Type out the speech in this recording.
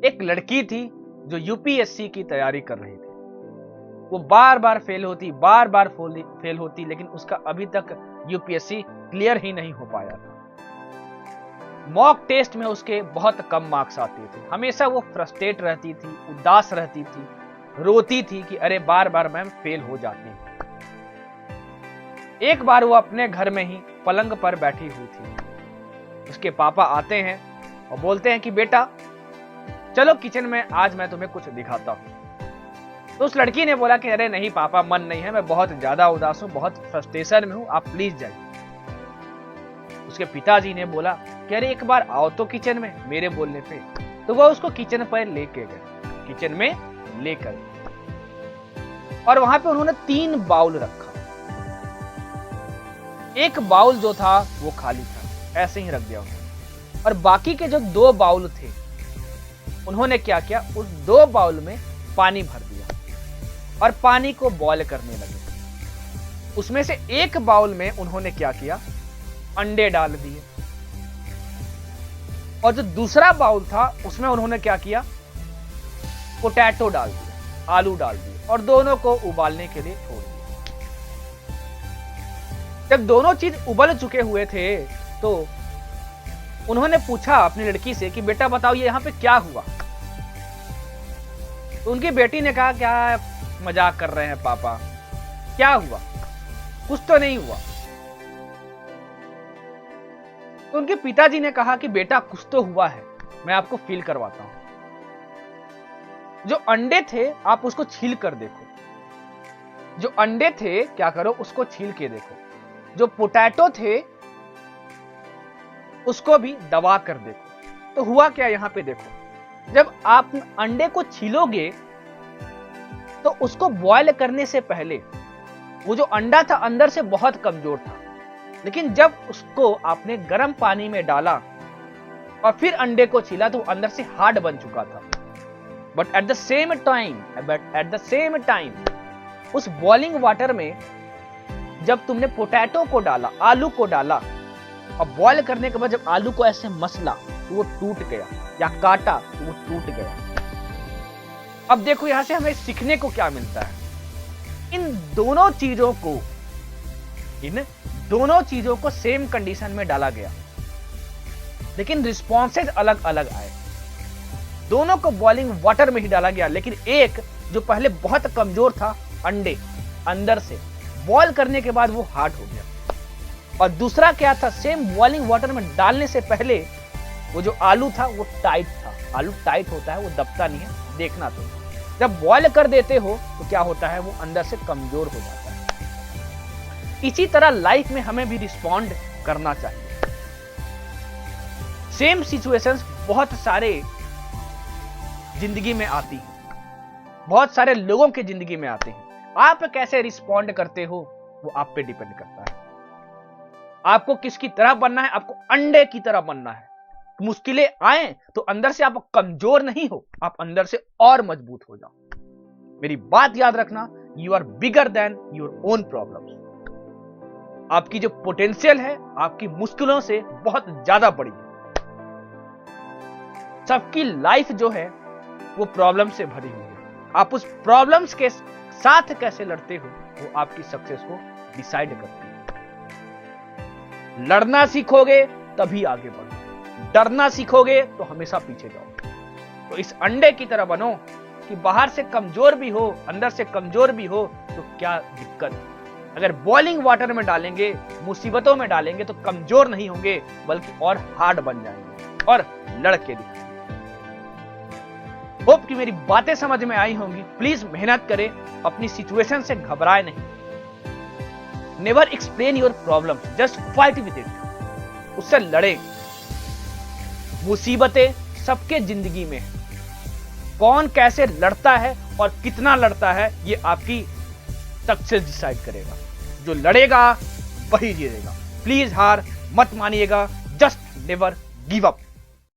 एक लड़की थी जो यूपीएससी की तैयारी कर रही थी। वो बार बार फेल होती, लेकिन उसका अभी तक यूपीएससी क्लियर ही नहीं हो पाया था। मॉक टेस्ट में उसके बहुत कम मार्क्स आते थे। हमेशा वो फ्रस्ट्रेट रहती थी, उदास रहती थी, रोती थी कि अरे बार बार मैं फेल हो जाती हूँ। एक बार वो अपने घर में ही पलंग पर बैठी हुई थी। उसके पापा आते हैं और बोलते हैं कि बेटा चलो किचन में, आज मैं तुम्हें कुछ दिखाता हूं। तो उस लड़की ने बोला कि अरे नहीं पापा, मन नहीं है, मैं बहुत ज्यादा उदास हूं, बहुत फ्रस्ट्रेशन में हूं, आप प्लीज जाइए। उसके पिताजी ने बोला कि अरे एक बार आओ तो किचन में, मेरे बोलने पे। तो वो उसको किचन पर लेके गए, किचन में लेकर, और वहां पे उन्होंने 3 बाउल रखा। एक बाउल जो था वो खाली था, ऐसे ही रख दिया उन्होंने, और बाकी के जो 2 बाउल थे उन्होंने क्या किया, उस 2 बाउल में पानी भर दिया और पानी को बॉयल करने लगे। उसमें से एक बाउल में उन्होंने क्या किया, अंडे डाल दिए, और जो दूसरा बाउल था उसमें उन्होंने क्या किया, पोटैटो डाल दिया, आलू डाल दिए, और दोनों को उबालने के लिए छोड़ दिया। जब दोनों चीज उबल चुके हुए थे तो उन्होंने पूछा अपनी लड़की से कि बेटा बताओ ये यहां पे क्या हुआ। तो उनकी बेटी ने कहा क्या मजाक कर रहे हैं पापा, क्या हुआ, कुछ तो नहीं हुआ। तो उनके पिताजी ने कहा कि बेटा कुछ तो हुआ है, मैं आपको फील करवाता हूं। जो अंडे थे आप उसको छील कर देखो, जो अंडे थे क्या करो, उसको छील के देखो, जो पोटैटो थे उसको भी दबा कर देखो। तो हुआ क्या यहां पे देखो, जब आप अंडे को छीलोगे तो उसको बॉयल करने से पहले वो जो अंडा था अंदर से बहुत कमजोर था, लेकिन जब उसको आपने गर्म पानी में डाला और फिर अंडे को छीला तो अंदर से हार्ड बन चुका था। But at the same time उस बॉइलिंग वाटर में जब तुमने पोटैटो को डाला, आलू को डाला, और बॉयल करने के बाद जब आलू को ऐसे मसला तो वो टूट गया, या काटा तो वो टूट गया। अब देखो यहां से हमें सीखने को क्या मिलता है, इन दोनों चीजों को सेम कंडीशन में डाला गया, लेकिन रिस्पॉन्सेज अलग अलग आए। दोनों को बॉइलिंग वाटर में ही डाला गया, लेकिन एक जो पहले बहुत कमजोर था, अंडे अंदर से बॉयल करने के बाद वो हार्ड हो गया, और दूसरा क्या था, सेम बॉइलिंग वाटर में डालने से पहले वो जो आलू था वो टाइट था। आलू टाइट होता है, वो दबता नहीं है, देखना। तो जब बॉयल कर देते हो तो क्या होता है, वो अंदर से कमजोर हो जाता है। इसी तरह लाइफ में हमें भी रिस्पॉन्ड करना चाहिए। सेम सिचुएशंस बहुत सारे जिंदगी में आती है, बहुत सारे लोगों की जिंदगी में आते हैं। आप कैसे रिस्पॉन्ड करते हो वो आप पे डिपेंड करता है। आपको किसकी तरह बनना है, आपको अंडे की तरह बनना है। मुश्किलें आए तो अंदर से आप कमजोर नहीं हो, आप अंदर से और मजबूत हो जाओ। मेरी बात याद रखना, you are bigger than your own problems. आपकी जो पोटेंशियल है आपकी मुश्किलों से बहुत ज्यादा बड़ी है। सबकी लाइफ जो है वो प्रॉब्लम से भरी हुई है। आप उस प्रॉब्लम्स के साथ कैसे लड़ते हो वो आपकी सक्सेस को डिसाइड करती है। लड़ना सीखोगे तभी आगे बढ़ो, डरना सीखोगे तो हमेशा पीछे जाओ। तो इस अंडे की तरह बनो कि बाहर से कमजोर भी हो, अंदर से कमजोर भी हो तो क्या दिक्कत। अगर बॉइलिंग वाटर में डालेंगे, मुसीबतों में डालेंगे तो कमजोर नहीं होंगे बल्कि और हार्ड बन जाएंगे और लड़के दिखाएंगे। होप कि मेरी बातें समझ में आई होंगी। प्लीज मेहनत करें, अपनी सिचुएशन से घबराए नहीं। Never explain your problem, just fight with it. उससे लड़े। मुसीबतें सबके जिंदगी में है, कौन कैसे लड़ता है और कितना लड़ता है ये आपकी सक्सेस डिसाइड करेगा। जो लड़ेगा वही जीतेगा। प्लीज हार मत मानिएगा, जस्ट नेवर गिव अप।